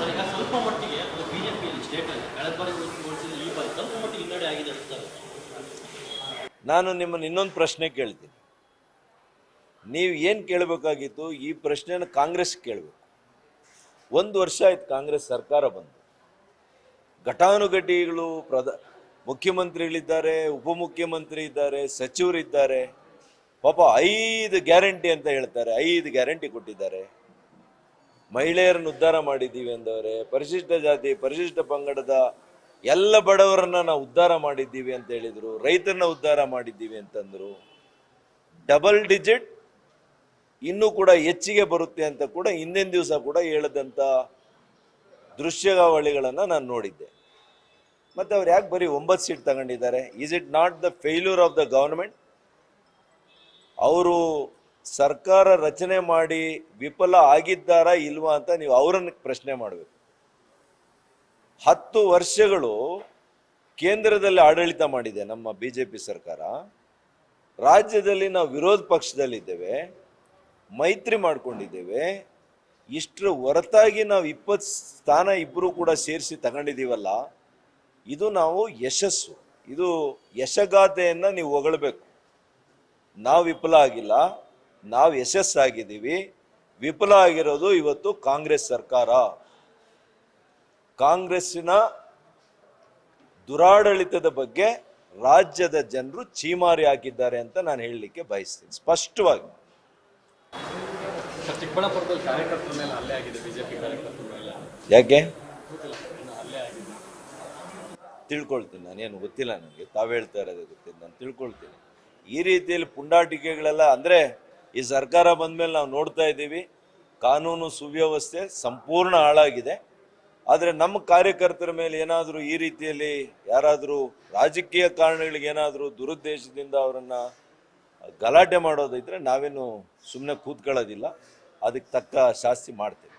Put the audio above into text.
Sir, ಈಗ ಸ್ವಲ್ಪ ಮಟ್ಟಿಗೆ ಬಿಜೆಪಿಯಲ್ಲಿ ಸ್ಟೇಟಲ್ಲಿ ಕಳೆದ ಬಾರಿ ಹೋಲಿಸಿದ್ರೆ ಈ ಬಾರಿ ಸ್ವಲ್ಪ ಮಟ್ಟಿಗೆ ಹಿನ್ನಡೆ ಆಗಿದೆ ಸರ್. ನಾನು ನಿಮ್ಮನ್ನು ಇನ್ನೊಂದು ಪ್ರಶ್ನೆ ಕೇಳ್ತೀನಿ. ನೀವು ಏನು ಕೇಳಬೇಕಾಗಿತ್ತು? ಈ ಪ್ರಶ್ನೆನ ಕಾಂಗ್ರೆಸ್ ಕೇಳಬೇಕು. 1 ವರ್ಷ ಆಯ್ತು ಕಾಂಗ್ರೆಸ್ ಸರ್ಕಾರ ಬಂದು. ಘಟಾನುಘಟಿಗಳು ಮುಖ್ಯಮಂತ್ರಿಗಳಿದ್ದಾರೆ, ಉಪಮುಖ್ಯಮಂತ್ರಿ ಇದ್ದಾರೆ, ಸಚಿವರಿದ್ದಾರೆ. ಪಾಪ 5 ಗ್ಯಾರಂಟಿ ಅಂತ ಹೇಳ್ತಾರೆ. 5 ಗ್ಯಾರಂಟಿ ಕೊಟ್ಟಿದ್ದಾರೆ. ಮಹಿಳೆಯರನ್ನು ಉದ್ಧಾರ ಮಾಡಿದ್ದೀವಿ ಅಂದವರೆ, ಪರಿಶಿಷ್ಟ ಜಾತಿ ಪರಿಶಿಷ್ಟ ಪಂಗಡದ ಎಲ್ಲ ಬಡವರನ್ನ ನಾವು ಉದ್ಧಾರ ಮಾಡಿದ್ದೀವಿ ಅಂತ ಹೇಳಿದರು. ರೈತರನ್ನ ಉದ್ಧಾರ ಮಾಡಿದ್ದೀವಿ ಅಂತಂದರು. ಡಬಲ್ ಡಿಜಿಟ್ ಇನ್ನೂ ಕೂಡ ಹೆಚ್ಚಿಗೆ ಬರುತ್ತೆ ಅಂತ ಕೂಡ ಹಿಂದಿನ ದಿವಸ ಕೂಡ ಹೇಳದಂಥ ದೃಶ್ಯಾವಳಿಗಳನ್ನು ನಾನು ನೋಡಿದ್ದೆ. ಮತ್ತು ಅವ್ರು ಯಾಕೆ ಬರೀ 9 ಸೀಟ್ ತಗೊಂಡಿದ್ದಾರೆ? Is it not the failure of the government? ಅವರು ಸರ್ಕಾರ ರಚನೆ ಮಾಡಿ ವಿಫಲ ಆಗಿದ್ದಾರಾ ಇಲ್ವಾ ಅಂತ ನೀವು ಅವರನ್ನು ಪ್ರಶ್ನೆ ಮಾಡಬೇಕು. 10 ವರ್ಷಗಳು ಕೇಂದ್ರದಲ್ಲಿ ಆಡಳಿತ ಮಾಡಿದೆ ನಮ್ಮ BJP ಸರ್ಕಾರ. ರಾಜ್ಯದಲ್ಲಿ ನಾವು ವಿರೋಧ ಪಕ್ಷದಲ್ಲಿದ್ದೇವೆ, ಮೈತ್ರಿ ಮಾಡ್ಕೊಂಡಿದ್ದೇವೆ. ಇಷ್ಟರ ಹೊರತಾಗಿ ನಾವು 20 ಸ್ಥಾನ ಇಬ್ಬರು ಕೂಡ ಸೇರಿಸಿ ತಗೊಂಡಿದ್ದೀವಲ್ಲ, ಇದು ನಾವು ಯಶಸ್ಸು. ಇದು ಯಶಗಾಥೆಯನ್ನು ನೀವು ಹೊಗಳಬೇಕು. ನಾವು ವಿಫಲ ಆಗಿಲ್ಲ, ನಾವು ಯಶಸ್ಸಾಗಿದ್ದೀವಿ. ವಿಫಲ ಆಗಿರೋದು ಇವತ್ತು ಕಾಂಗ್ರೆಸ್ ಸರ್ಕಾರ. ಕಾಂಗ್ರೆಸ್ಸಿನ ದುರಾಡಳಿತದ ಬಗ್ಗೆ ರಾಜ್ಯದ ಜನರು ಚೀಮಾರಿ ಹಾಕಿದ್ದಾರೆ ಅಂತ ನಾನು ಹೇಳಲಿಕ್ಕೆ ಬಯಸ್ತೀನಿ ಸ್ಪಷ್ಟವಾಗಿ. ಚಿಕ್ಕಬಳ್ಳಾಪುರದಲ್ಲಿ ಕಾರ್ಯಕರ್ತರ ಮೇಲೆ ಹಲ್ಲೆ ಆಗಿದೆ, ಬಿಜೆಪಿ ಕಾರ್ಯಕರ್ತರ ಮೇಲೆ. ಯಾಕೆ ತಿಳ್ಕೊಳ್ತೀನಿ. ನಾನೇನು ಗೊತ್ತಿಲ್ಲ, ನನಗೆ ತಾವು ಹೇಳ್ತಾ ಇರೋದೇ ಗೊತ್ತಿಲ್ಲ, ನಾನು ತಿಳ್ಕೊಳ್ತೀನಿ. ಈ ರೀತಿಯಲ್ಲಿ ಪುಂಡಾಟಿಕೆಗಳೆಲ್ಲ ಅಂದರೆ ಈ ಸರ್ಕಾರ ಬಂದ ಮೇಲೆ ನಾವು ನೋಡ್ತಾ ಇದ್ದೀವಿ, ಕಾನೂನು ಸುವ್ಯವಸ್ಥೆ ಸಂಪೂರ್ಣ ಹಾಳಾಗಿದೆ. ಆದರೆ ನಮ್ಮ ಕಾರ್ಯಕರ್ತರ ಮೇಲೆ ಏನಾದರೂ ಈ ರೀತಿಯಲ್ಲಿ ಯಾರಾದರೂ ರಾಜಕೀಯ ಕಾರಣಗಳಿಗೆ ಏನಾದರೂ ದುರುದ್ದೇಶದಿಂದ ಅವರನ್ನು ಗಲಾಟೆ ಮಾಡೋದಿದ್ರೆ ನಾವೇನು ಸುಮ್ಮನೆ ಕೂತ್ಕೊಳ್ಳೋದಿಲ್ಲ, ಅದಕ್ಕೆ ತಕ್ಕ ಶಾಸ್ತಿ ಮಾಡ್ತೇವೆ.